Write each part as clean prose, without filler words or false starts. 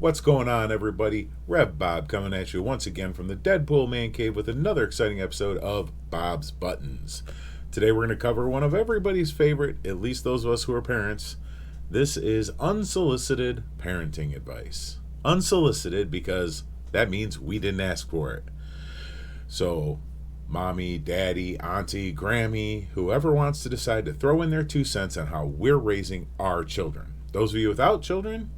What's going on, everybody? Rev Bob coming at you once again from the Deadpool Man Cave with another exciting episode of Bob's Buttons. Today we're going to cover one of everybody's favorite, at least those of us who are parents. This is unsolicited parenting advice. Unsolicited because that means we didn't ask for it. So, mommy, daddy, auntie, Grammy, whoever wants to decide to throw in their 2 cents on how we're raising our children. Those of you without children,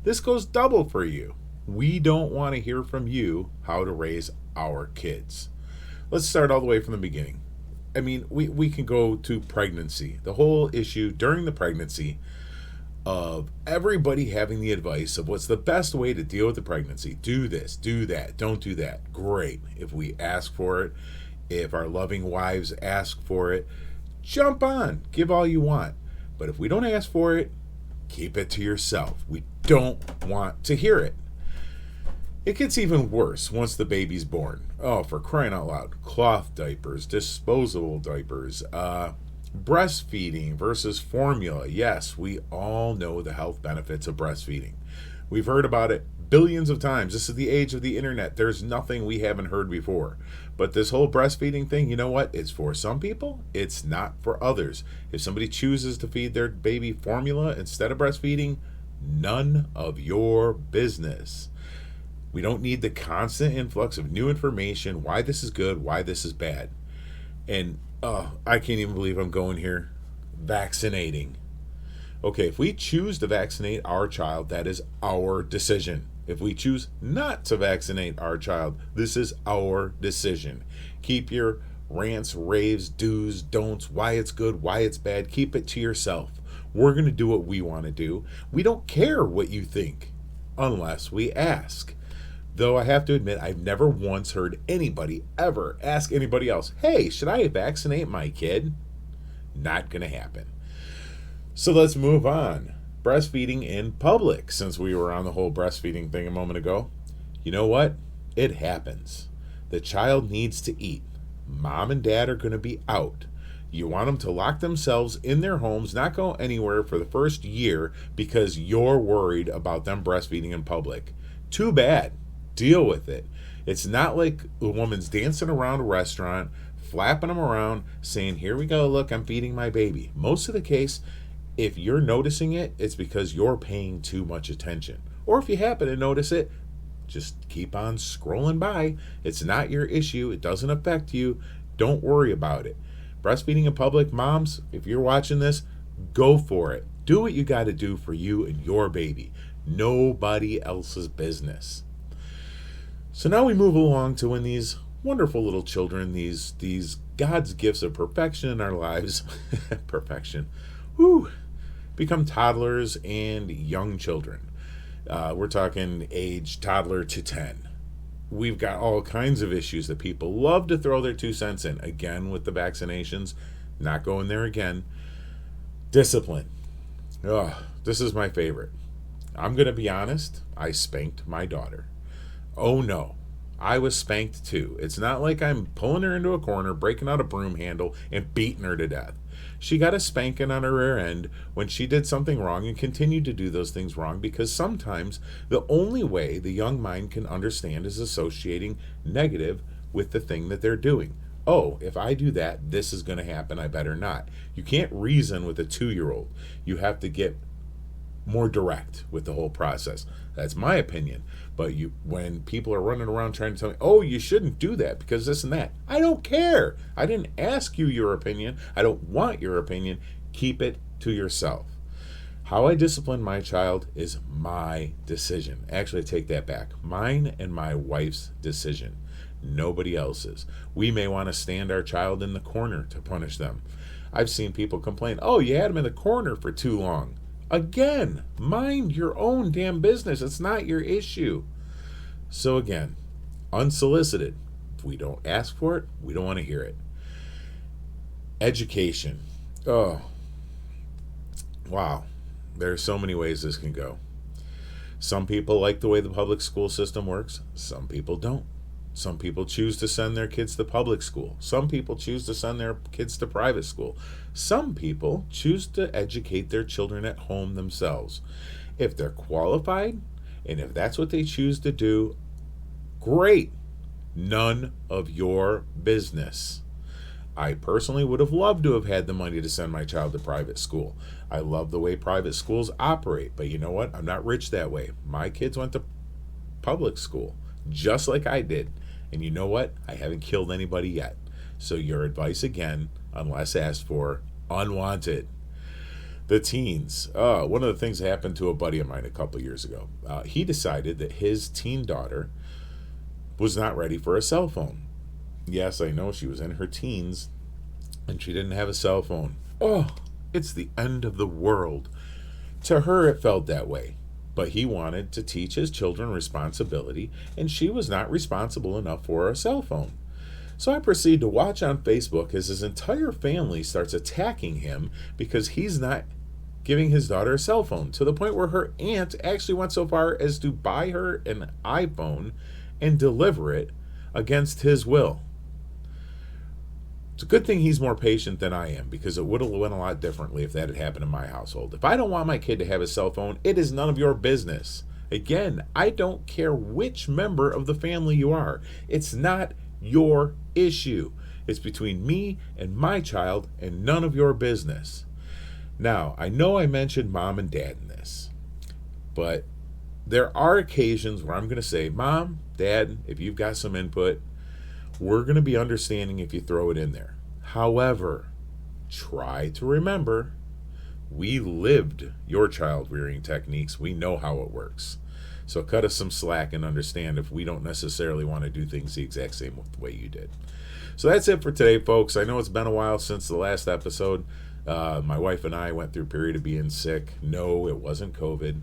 this goes double for you. We don't want to hear from you how to raise our kids. Let's start all the way from the beginning. I mean, we can go to pregnancy. The whole issue during the pregnancy of everybody having the advice of what's the best way to deal with the pregnancy. Do this, do that, don't do that. Great. If we ask for it, if our loving wives ask for it, jump on, give all you want. But if we don't ask for it, keep it to yourself. We don't want to hear it. It gets even worse once the baby's born. Oh, for crying out loud. Cloth diapers, disposable diapers, breastfeeding versus formula. Yes, we all know the health benefits of breastfeeding. We've heard about it billions of times. This is the age of the internet. There's nothing we haven't heard before. But this whole breastfeeding thing, you know what? It's for some people. It's not for others. If somebody chooses to feed their baby formula instead of breastfeeding, none of your business. We don't need the constant influx of new information, why this is good, why this is bad. And I can't even believe I'm going here. Vaccinating. Okay, if we choose to vaccinate our child, that is our decision. If we choose not to vaccinate our child, this is our decision. Keep your rants, raves, do's, don'ts, why it's good, why it's bad, keep it to yourself. We're going to do what we want to do. We don't care what you think unless we ask. Though I have to admit, I've never once heard anybody ever ask anybody else, hey, should I vaccinate my kid? Not going to happen. So let's move on. Breastfeeding in public, since we were on the whole breastfeeding thing a moment ago. You know what? It happens. The child needs to eat. Mom and dad are going to be out. You want them to lock themselves in their homes, not go anywhere for the first year because you're worried about them breastfeeding in public. Too bad. Deal with it. It's not like a woman's dancing around a restaurant, flapping them around, saying, here we go, look, I'm feeding my baby. Most of the case, if you're noticing it, it's because you're paying too much attention. Or if you happen to notice it, just keep on scrolling by. It's not your issue. It doesn't affect you. Don't worry about it. Breastfeeding in public, moms, if you're watching this, go for it. Do what you got to do for you and your baby. Nobody else's business. So now we move along to when these wonderful little children, these God's gifts of perfection in our lives, perfection, become toddlers and young children. We're talking age toddler to 10. We've got all kinds of issues that people love to throw their 2 cents in. Again, with the vaccinations, not going there again. Discipline. This is my favorite. I'm going to be honest, I spanked my daughter. Oh no, I was spanked too. It's not like I'm pulling her into a corner, breaking out a broom handle, and beating her to death. She got a spanking on her rear end when she did something wrong and continued to do those things wrong because sometimes the only way the young mind can understand is associating negative with the thing that they're doing. Oh, if I do that, this is going to happen. I better not. You can't reason with a 2-year-old. You have to get more direct with the whole process. That's my opinion. But when people are running around trying to tell me, oh, you shouldn't do that because this and that, I don't care. I didn't ask you your opinion. I don't want your opinion. Keep it to yourself. How I discipline my child is my decision. Actually, I take that back. Mine and my wife's decision. Nobody else's. We may want to stand our child in the corner to punish them. I've seen people complain, oh, you had them in the corner for too long. Again, mind your own damn business. It's not your issue. So again, unsolicited. If we don't ask for it, we don't want to hear it. Education. Oh, wow. There are so many ways this can go. Some people like the way the public school system works. Some people don't. Some people choose to send their kids to public school. Some people choose to send their kids to private school. Some people choose to educate their children at home themselves. If they're qualified And if that's what they choose to do, great. None of your business. I personally would have loved to have had the money to send my child to private school. I love the way private schools operate, but you know what? I'm not rich that way. My kids went to public school, just like I did. And you know what? I haven't killed anybody yet. So your advice again, unless asked for, unwanted. The teens. One of the things that happened to a buddy of mine a couple years ago. He decided that his teen daughter was not ready for a cell phone. Yes, I know she was in her teens and she didn't have a cell phone. Oh, it's the end of the world. To her, it felt that way. But he wanted to teach his children responsibility, and she was not responsible enough for a cell phone. So I proceed to watch on Facebook as his entire family starts attacking him because he's not giving his daughter a cell phone, to the point where her aunt actually went so far as to buy her an iPhone and deliver it against his will. It's a good thing he's more patient than I am, because it would have went a lot differently if that had happened in my household. If I don't want my kid to have a cell phone, it is none of your business. Again, I don't care which member of the family you are. It's not your issue. It's between me and my child and none of your business. Now, I know I mentioned mom and dad in this, but there are occasions where I'm going to say, Mom, Dad, if you've got some input, we're going to be understanding if you throw it in there. However, try to remember, we lived your child rearing techniques. We know how it works. So cut us some slack and understand if we don't necessarily want to do things the exact same way you did. So that's it for today, folks. I know it's been a while since the last episode. My wife and I went through a period of being sick. No, it wasn't COVID.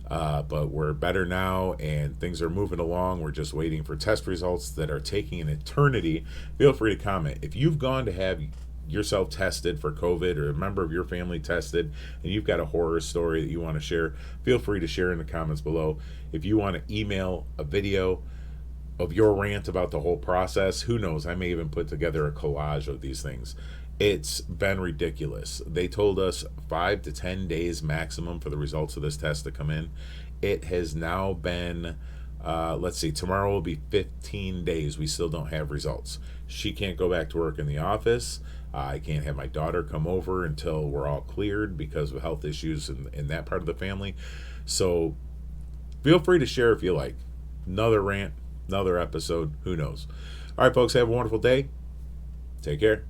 But we're better now and things are moving along. We're just waiting for test results that are taking an eternity. Feel free to comment. If you've gone to have yourself tested for COVID or a member of your family tested and you've got a horror story that you want to share, feel free to share in the comments below. If you want to email a video of your rant about the whole process, who knows, I may even put together a collage of these things. It's been ridiculous. They told us 5 to 10 days maximum for the results of this test to come in. It has now been, let's see, tomorrow will be 15 days. We still don't have results. She can't go back to work in the office. I can't have my daughter come over until we're all cleared because of health issues in that part of the family. So feel free to share if you like. Another rant, another episode, who knows. All right, folks, have a wonderful day. Take care.